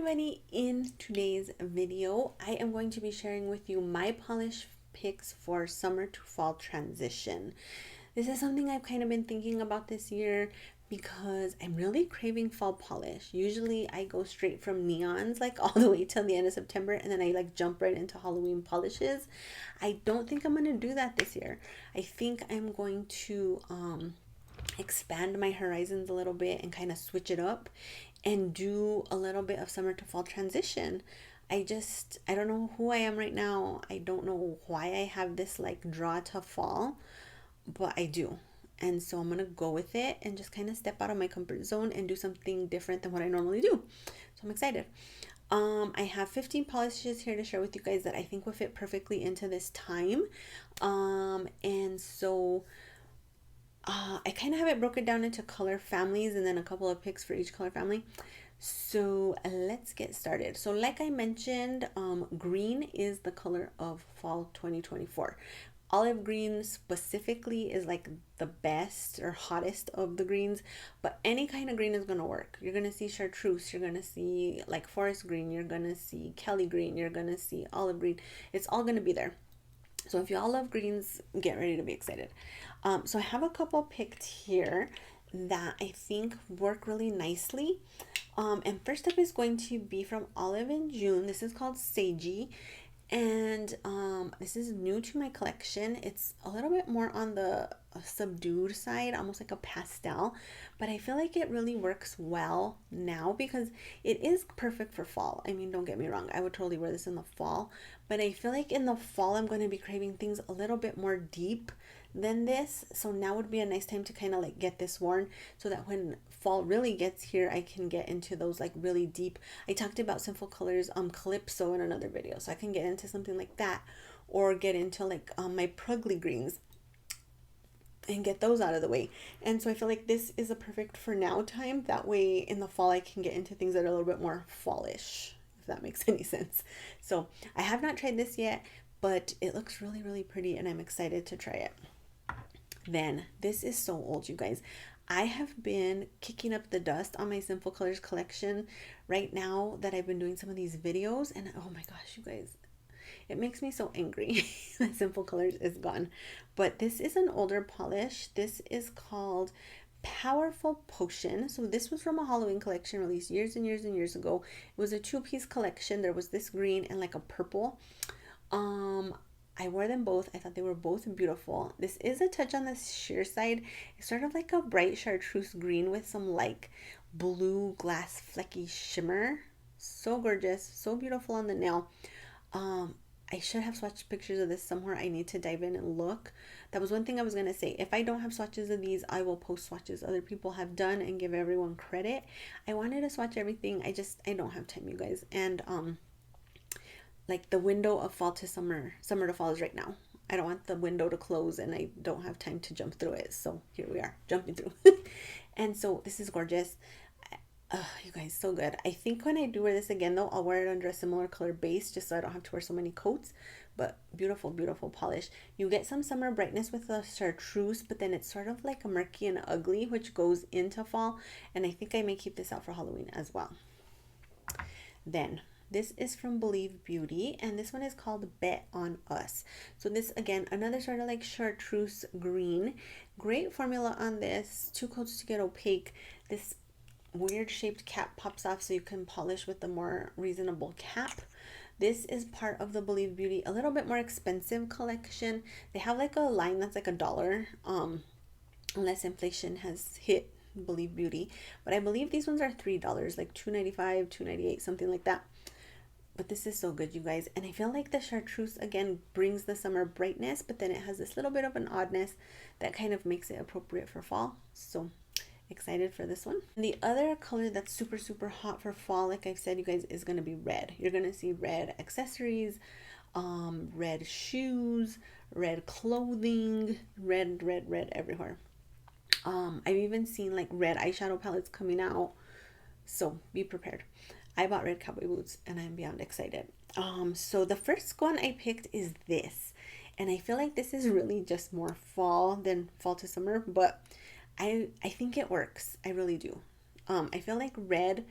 everybody, in today's video I am going to be sharing with you my polish picks for summer to fall transition. This is something I've kind of been thinking about this year because I'm really craving fall polish. Usually I go straight from neons like all the way till the end of September, and then I like jump right into Halloween polishes. I don't think I'm going to do that this year. I think I'm going to expand my horizons a little bit and kind of switch it up and do a little bit of summer to fall transition. I don't know who I am right now. I don't know why I have this like draw to fall, but I do. And so I'm gonna go with it and just kind of step out of my comfort zone and do something different than what I normally do. So I'm excited. I have 15 polishes here to share with you guys that I think will fit perfectly into this time. And so I kind of have it broken down into color families and then a couple of picks for each color family. So let's get started. So like I mentioned, green is the color of fall 2024. Olive green specifically is like the best or hottest of the greens, but any kind of green is going to work. You're going to see chartreuse, you're going to see like forest green, you're going to see Kelly green, you're going to see olive green. It's all going to be there. So if you all love greens, get ready to be excited. So I have a couple picked here that I think work really nicely. And first up is going to be from Olive in June. This is called Sagey. And this is new to my collection. It's a little bit more on the subdued side, almost like a pastel, but I feel like it really works well now because it is perfect for fall. I mean, don't get me wrong, I would totally wear this in the fall, but I feel like in the fall I'm going to be craving things a little bit more deep than this. So now would be a nice time to kind of like get this worn so that when fall really gets here, I can get into those like really deep. I talked about Sinful colors Calypso in another video, so I can get into something like that, or get into like my Prugly greens and get those out of the way. And so I feel like this is a perfect for now time. That way in the fall I can get into things that are a little bit more fallish, if that makes any sense. So I have not tried this yet, but it looks really, really pretty and I'm excited to try it. Then this is so old, you guys. I have been kicking up the dust on my Sinful Colors collection right now that I've been doing some of these videos, and oh my gosh, you guys, it makes me so angry that Sinful Colors is gone. But this is an older polish. This is called Powerful Potion. So this was from a Halloween collection released years and years and years ago. It was a two-piece collection. There was this green and like a purple. I wore them both. I thought they were both beautiful. This is a touch on the sheer side. It's sort of like a bright chartreuse green with some like blue glass flecky shimmer. So gorgeous, so beautiful on the nail. I should have swatched pictures of this somewhere. I need to dive in and look. That was one thing I was going to say. If I don't have swatches of these, I will post swatches other people have done and give everyone credit. I wanted to swatch everything. I don't have time, you guys. And like the window of fall to summer to fall is right now. I don't want the window to close and I don't have time to jump through it. So here we are, jumping through. And so this is gorgeous. You guys, so good. I think when I do wear this again though, I'll wear it under a similar color base just so I don't have to wear so many coats. But beautiful, beautiful polish. You get some summer brightness with the chartreuse, but then it's sort of like a murky and ugly, which goes into fall. And I think I may keep this out for Halloween as well. Then this is from Believe Beauty, and this one is called Bet on Us. So this, again, another sort of like chartreuse green. Great formula on this. 2 coats to get opaque. This weird shaped cap pops off so you can polish with the more reasonable cap. This is part of the Believe Beauty, a little bit more expensive collection. They have like a line that's like $1, unless inflation has hit Believe Beauty. But I believe these ones are $3, like $2.95, $2.98, something like that. But this is so good, you guys. And I feel like the chartreuse, again, brings the summer brightness, but then it has this little bit of an oddness that kind of makes it appropriate for fall. So excited for this one. And the other color that's super, super hot for fall, like I've said, you guys, is going to be red. You're going to see red accessories, red shoes, red clothing, red everywhere. I've even seen like red eyeshadow palettes coming out. So be prepared. I bought red cowboy boots and I'm beyond excited. So the first one I picked is this. And I feel like this is really just more fall than fall to summer, but I think it works. I really do. I feel like red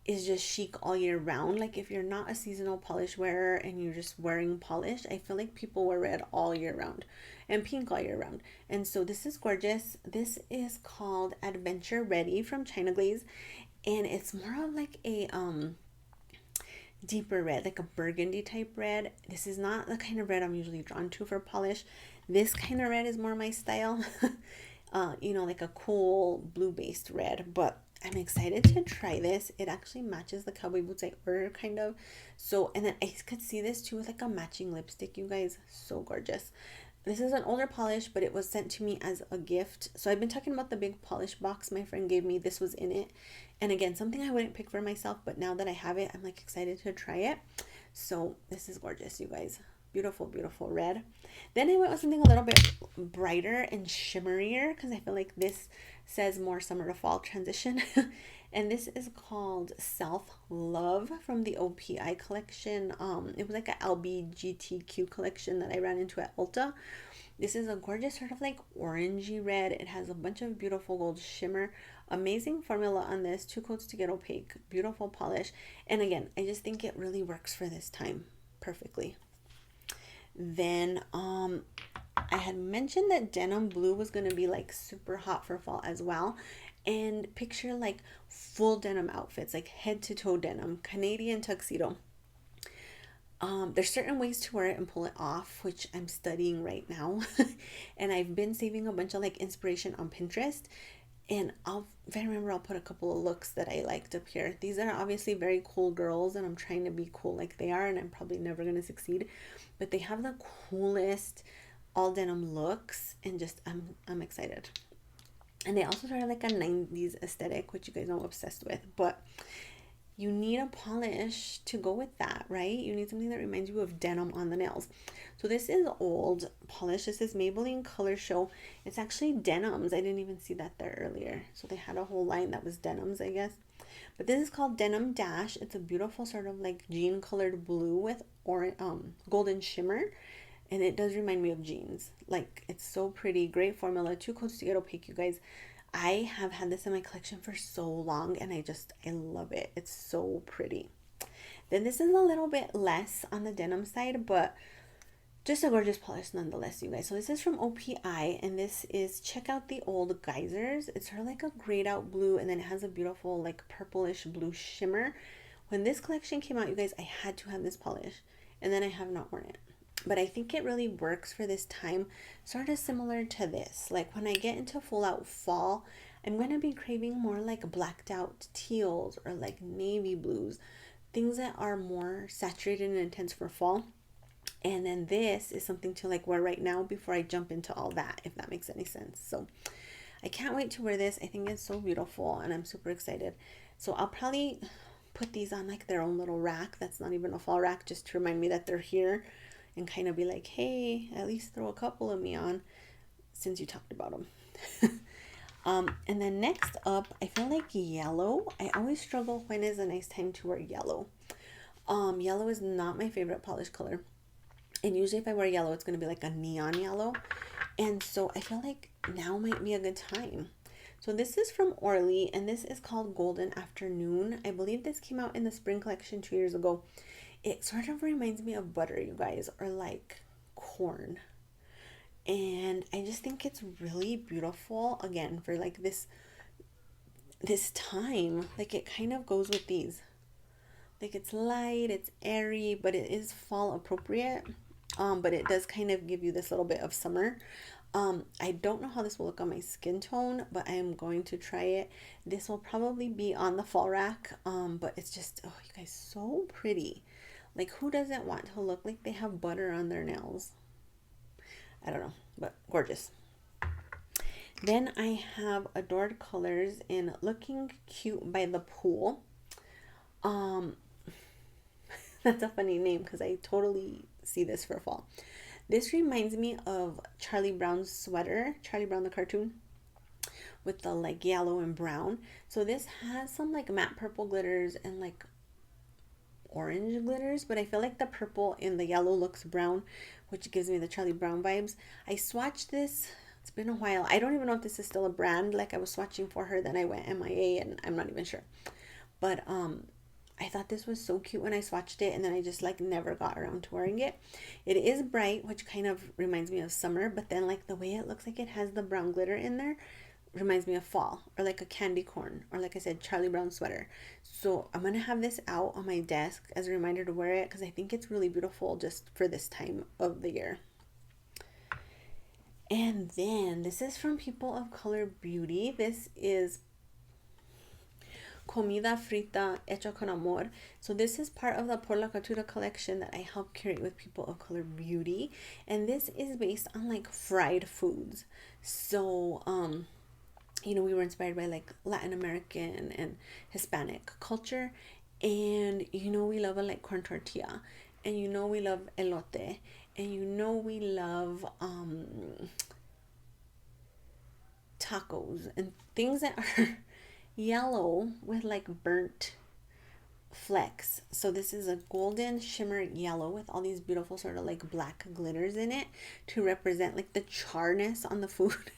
is just chic all year round. Like if you're not a seasonal polish wearer and you're just wearing polish, I feel like people wear red all year round and pink all year round. And so this is gorgeous. This is called Adventure Ready from China Glaze, and it's more of like a deeper red, like a burgundy type red. This is not the kind of red I'm usually drawn to for polish. This kind of red is more my style. Like a cool blue based red, but I'm excited to try this. It actually matches the cowboy boots I ordered, kind of. So, and then I could see this too with like a matching lipstick, you guys. So gorgeous. This is an older polish, but it was sent to me as a gift. So I've been talking about the big polish box my friend gave me. This was in it. And again, something I wouldn't pick for myself, but now that I have it, I'm like excited to try it. So this is gorgeous, you guys. Beautiful, beautiful red. Then I went with something a little bit brighter and shimmerier because I feel like this says more summer to fall transition. And this is called Self Love from the OPI collection. It was like an LBGTQ collection that I ran into at Ulta. This is a gorgeous sort of like orangey red. It has a bunch of beautiful gold shimmer. Amazing formula on this. 2 coats to get opaque. Beautiful polish. And again, I just think it really works for this time perfectly. Then I had mentioned that Denim Blue was going to be like super hot for fall as well. And picture like full denim outfits, like head to toe denim, Canadian tuxedo. There's certain ways to wear it and pull it off, which I'm studying right now. And I've been saving a bunch of like inspiration on Pinterest. And if I remember, I'll put a couple of looks that I liked up here. These are obviously very cool girls, and I'm trying to be cool like they are, and I'm probably never going to succeed. But they have the coolest all denim looks, and just I'm excited. And they also started like a 90s aesthetic, which you guys know I'm obsessed with. But you need a polish to go with that, right? You need something that reminds you of denim on the nails. So this is old polish. This is Maybelline Color Show. It's actually denims. I didn't even see that there earlier. So they had a whole line that was denims, I guess. But this is called Denim Dash. It's a beautiful sort of like jean colored blue with golden shimmer. And it does remind me of jeans. Like, it's so pretty. Great formula. 2 coats to get opaque, you guys. I have had this in my collection for so long, and I love it. It's so pretty. Then this is a little bit less on the denim side, but just a gorgeous polish nonetheless, you guys. So this is from OPI, and this is, check out the old Geysers. It's sort of like a grayed out blue, and then it has a beautiful like purplish blue shimmer. When this collection came out, you guys, I had to have this polish, and then I have not worn it. But I think it really works for this time, sort of similar to this. Like when I get into full out fall, I'm going to be craving more like blacked out teals or like navy blues, things that are more saturated and intense for fall. And then this is something to like wear right now before I jump into all that, if that makes any sense. So I can't wait to wear this. I think it's so beautiful, and I'm super excited. So I'll probably put these on like their own little rack. That's not even a fall rack, just to remind me that they're here. And kind of be like, hey, at least throw a couple of me on since you talked about them. And then next up, I feel like yellow. I always struggle when is a nice time to wear yellow. Yellow is not my favorite polish color. And usually if I wear yellow, it's going to be like a neon yellow. And so I feel like now might be a good time. So this is from Orly, and this is called Golden Afternoon. I believe this came out in the spring collection 2 years ago. It sort of reminds me of butter, you guys, or like corn. And I just think it's really beautiful, again, for like this time. Like it kind of goes with these. Like it's light, it's airy, but it is fall appropriate. But it does kind of give you this little bit of summer. I don't know how this will look on my skin tone, but I am going to try it. This will probably be on the fall rack. But it's just, oh, you guys, so pretty. Like, who doesn't want to look like they have butter on their nails? I don't know, but gorgeous. Then I have Adored Colors in Looking Cute by the Pool. That's a funny name because I totally see this for fall. This reminds me of Charlie Brown's sweater, Charlie Brown the cartoon, with the like yellow and brown. So this has some like matte purple glitters and like orange glitters, but I feel like the purple in the yellow looks brown, which gives me the Charlie Brown vibes. I swatched this. It's been a while. I don't even know if this is still a brand. Like I was swatching for her, then I went MIA, and I'm not even sure. But I thought this was so cute when I swatched it, and then I just like never got around to wearing it. It is bright, which kind of reminds me of summer, but then like the way it looks like it has the brown glitter in there reminds me of fall, or like a candy corn, or like I said, Charlie Brown sweater. So I'm gonna have this out on my desk as a reminder to wear it because I think it's really beautiful just for this time of the year. And then this is from People of Color Beauty. This is Comida Frita Hecha con Amor. So this is part of the Por la Cultura collection that I help curate with People of Color Beauty. And this is based on like fried foods. So, you know, we were inspired by like Latin American and Hispanic culture. And, you know, we love a like corn tortilla. And, you know, we love elote. And, you know, we love tacos and things that are yellow with like burnt flecks. So this is a golden shimmer yellow with all these beautiful sort of like black glitters in it to represent like the charness on the food.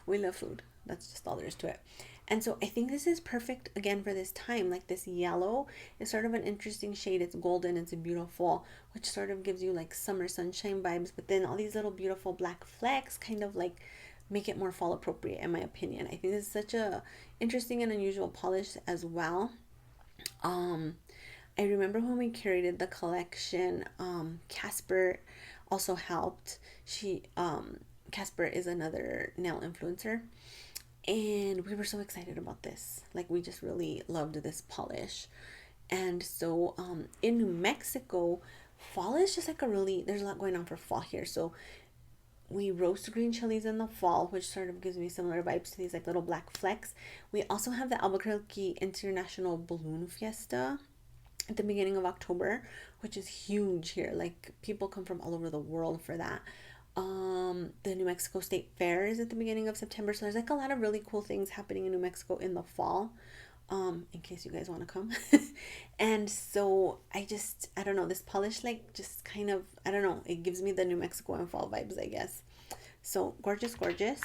We love food. That's just all there is to it. And so I think this is perfect again for this time. Like this yellow is sort of an interesting shade. It's golden, it's beautiful, which sort of gives you like summer sunshine vibes. But then all these little beautiful black flecks kind of like make it more fall appropriate in my opinion. I think this is such a interesting and unusual polish as well. I remember when we curated the collection, Casper also helped. Casper is another nail influencer, and we were so excited about this. Like we just really loved this polish. And so in New Mexico, fall is just like there's a lot going on for fall here. So we roast green chilies in the fall, which sort of gives me similar vibes to these like little black flecks. We also have the Albuquerque International Balloon Fiesta at the beginning of October, which is huge here. Like people come from all over the world for that. The New Mexico State Fair is at the beginning of September. So there's like a lot of really cool things happening in New Mexico in the fall. In case you guys want to come. And so I don't know, this polish like just kind of, I don't know, it gives me the New Mexico and fall vibes, I guess. So gorgeous, gorgeous.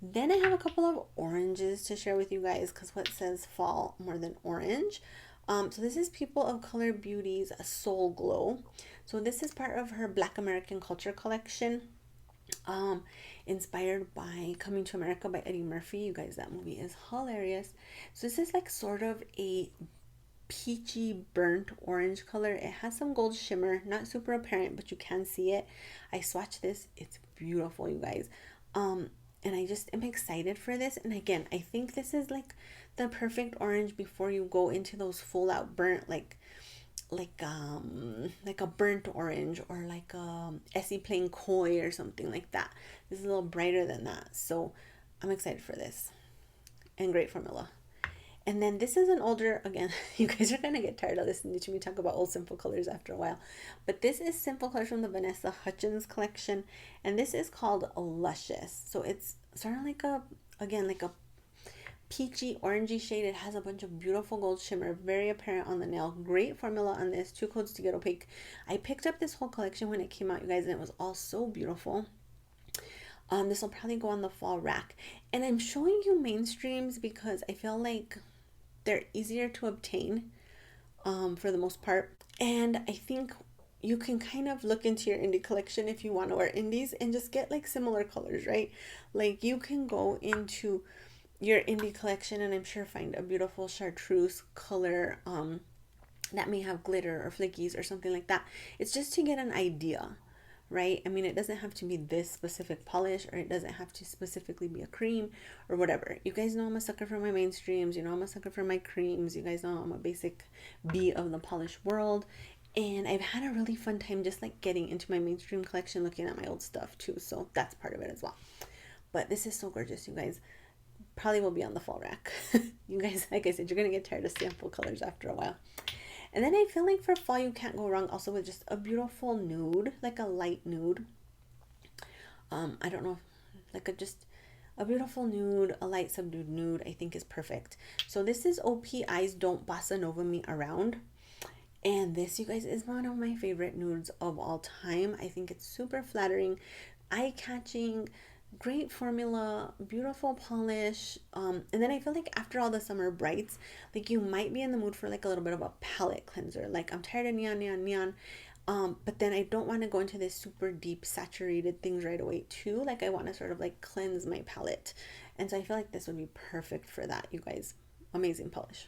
Then I have a couple of oranges to share with you guys because what says fall more than orange? So this is People of Color Beauty's Soul Glow. So this is part of her Black American Culture collection. Inspired by Coming to America by Eddie Murphy. You guys, that movie is hilarious. So this is like sort of a peachy burnt orange color. It has some gold shimmer, not super apparent, but you can see it. I swatched this. It's beautiful, you guys. And I just am excited for this. And again, I think this is like the perfect orange before you go into those full out burnt like a burnt orange or like Essie plain koi or something like that. This is a little brighter than that, so I'm excited for this, and great formula. And then this is an older, again, you guys are gonna get tired of listening to me talk about old Sinful colors after a while, but this is Sinful colors from the Vanessa Hutchins collection, and this is called Luscious. So it's sort of like a peachy orangey shade. It has a bunch of beautiful gold shimmer, very apparent on the nail. Great formula on this. 2 coats to get opaque. I picked up this whole collection when it came out, you guys, and it was all so beautiful. This will probably go on the fall rack, and I'm showing you mainstreams because I feel like they're easier to obtain for the most part, and I think you can kind of look into your indie collection if you want to wear indies and just get like similar colors, right? Like you can go into your indie collection and I'm sure find a beautiful chartreuse color that may have glitter or flickies or something like that. It's just to get an idea, right? I mean, it doesn't have to be this specific polish, or it doesn't have to specifically be a cream or whatever. You guys know I'm a sucker for my mainstreams. You know I'm a sucker for my creams. You guys know I'm a basic bee of the polish world. And I've had a really fun time just like getting into my mainstream collection, looking at my old stuff too. So that's part of it as well. But this is so gorgeous, you guys. Probably will be on the fall rack. You guys, like I said, you're gonna get tired of sample colors after a while. And then I feel like for fall you can't go wrong also with just a beautiful nude, like a light nude. I don't know, like just a beautiful nude, a light subdued nude, I think is perfect. So this is OPI's Don't Bossa Nova Me Around. And this, you guys, is one of my favorite nudes of all time. I think it's super flattering, eye-catching, great formula, beautiful polish. And then I feel like after all the summer brights, like you might be in the mood for like a little bit of a palette cleanser. Like I'm tired of neon. But then I don't want to go into this super deep saturated things right away too. Like I want to sort of like cleanse my palette. And so I feel like this would be perfect for that, you guys. Amazing polish.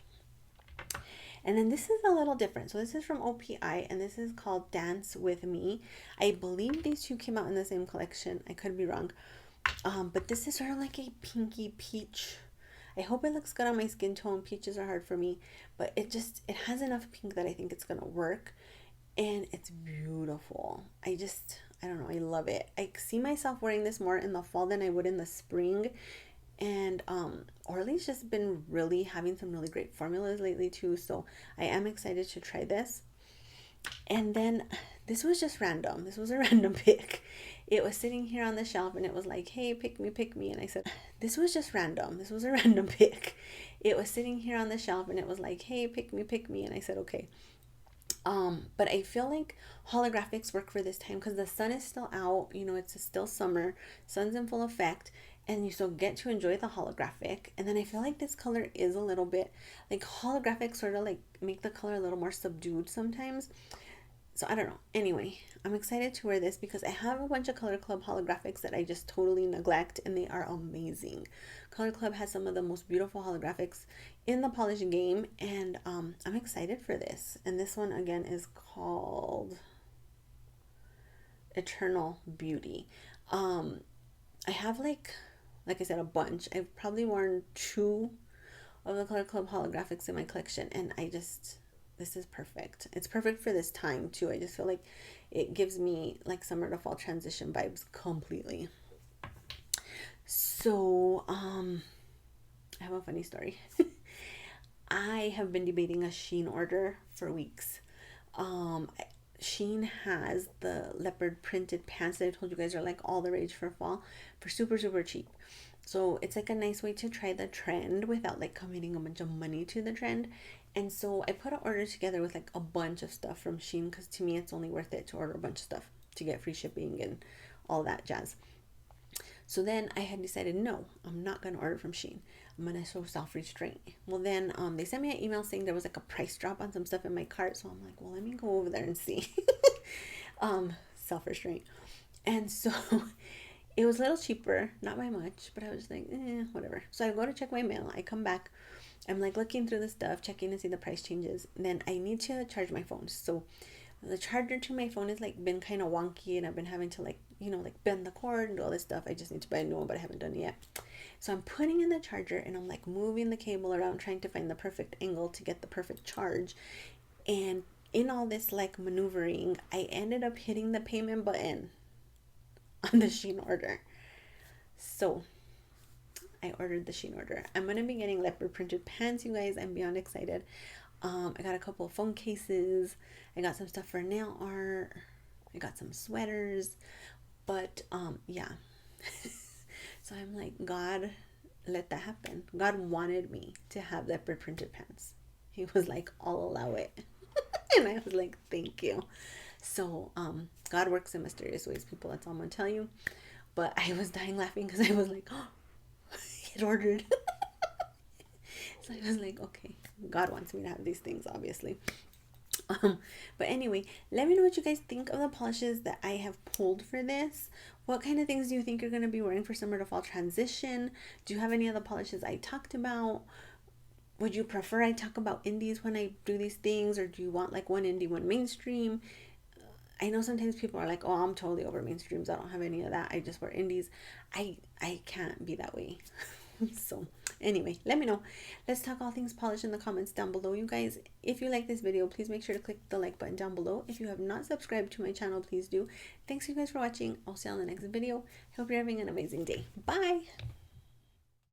And then this is a little different. So this is from OPI and this is called Dance With Me. I believe these two came out in the same collection. I could be wrong. But this is sort of like a pinky peach. I hope it looks good on my skin tone. Peaches are hard for me, but it has enough pink that I think it's gonna work. And it's beautiful. I don't know, I love it. I see myself wearing this more in the fall than I would in the spring. And Orly's just been really having some really great formulas lately too, so I am excited to try this. And then this was just random. This was a random pick. It was sitting here on the shelf and it was like, hey, pick me. And I said, this was just random. This was a random pick. It was sitting here on the shelf and it was like, hey, pick me. And I said, okay. But I feel like holographics work for this time because the sun is still out, you know, it's still summer, sun's in full effect, and you still get to enjoy the holographic. And then I feel like this color is a little bit like holographic, sort of like make the color a little more subdued sometimes. So I don't know. Anyway, I'm excited to wear this because I have a bunch of Color Club holographics that I just totally neglect and they are amazing. Color Club has some of the most beautiful holographics in the polish game and I'm excited for this. And this one again is called Eternal Beauty. I have like I said, a bunch. I've probably worn 2 of the Color Club holographics in my collection and this is perfect. It's perfect for this time too. I just feel like it gives me like summer to fall transition vibes completely. So, I have a funny story. I have been debating a Shein order for weeks. Shein has the leopard printed pants that I told you guys are like all the rage for fall for super, super cheap. So it's like a nice way to try the trend without like committing a bunch of money to the trend. And so I put an order together with like a bunch of stuff from Shein because to me it's only worth it to order a bunch of stuff to get free shipping and all that jazz. So then I had decided, no, I'm not going to order from Shein. I'm going to show self-restraint. Well, then they sent me an email saying there was like a price drop on some stuff in my cart. So I'm like, well, let me go over there and see. Self-restraint. And so it was a little cheaper, not by much, but I was like, whatever. So I go to check my mail. I come back. I'm like looking through the stuff, checking to see the price changes. Then I need to charge my phone. So the charger to my phone has like been kind of wonky and I've been having to like, you know, like bend the cord and do all this stuff. I just need to buy a new one, but I haven't done it yet. So I'm putting in the charger and I'm like moving the cable around, trying to find the perfect angle to get the perfect charge. And in all this like maneuvering, I ended up hitting the payment button on the Shein order. So I ordered the Shein order. I'm going to be getting leopard printed pants, you guys. I'm beyond excited. I got a couple of phone cases. I got some stuff for nail art. I got some sweaters. But, yeah. So I'm like, God, let that happen. God wanted me to have leopard printed pants. He was like, I'll allow it. And I was like, thank you. So, God works in mysterious ways, people. That's all I'm going to tell you. But I was dying laughing because I was like, oh, it ordered. So I was like, okay, God wants me to have these things, obviously. But anyway, let me know what you guys think of the polishes that I have pulled for this. What kind of things do you think you're going to be wearing for summer to fall transition? Do you have any of the polishes I talked about? Would you prefer I talk about indies when I do these things, or do you want like one indie, one mainstream? I know sometimes people are like, oh, I'm totally over mainstreams. I don't have any of that. I just wear indies. I can't be that way. So anyway, let me know. Let's talk all things polish in the comments down below, you guys. If you like this video, please make sure to click the like button down below. If you have not subscribed to my channel, please do. Thanks you guys for watching. I'll see you on the next video. Hope you're having an amazing day. Bye.